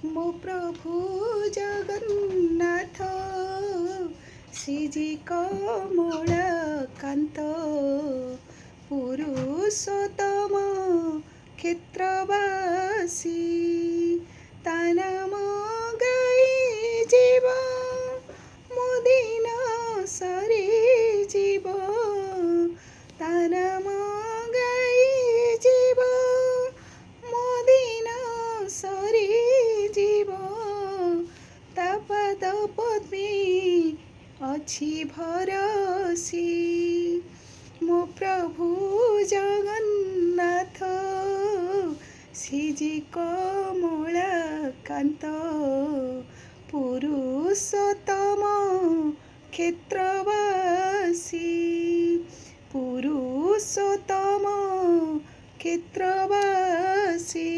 ମୋ ପ୍ରଭୁ ଜଗନ୍ନାଥ ଶ୍ରୀଜୀ କମଳାକାନ୍ତ ପୁରୁଷୋତ୍ତମ କ୍ଷେତ୍ରବାସୀ ତା ନାମ ଗାଇ ଯିବ ମୋ ଦିନ ସରିଯିବ ତା ନାମ ଗାଇ ଯିବ ମୋ ଦିନ ସରିଯିବ ତା ପାଦ ପଦ୍ମେ ଅଛି ଭରସି ମୋ ପ୍ରଭୁ ଜଗନ୍ନାଥ ଶ୍ରୀଜୀ କମଳାକାନ୍ତ ପୁରୁଷୋତ୍ତମ କ୍ଷେତ୍ରବାସୀ ପୁରୁଷୋତ୍ତମ କ୍ଷେତ୍ରବାସୀ।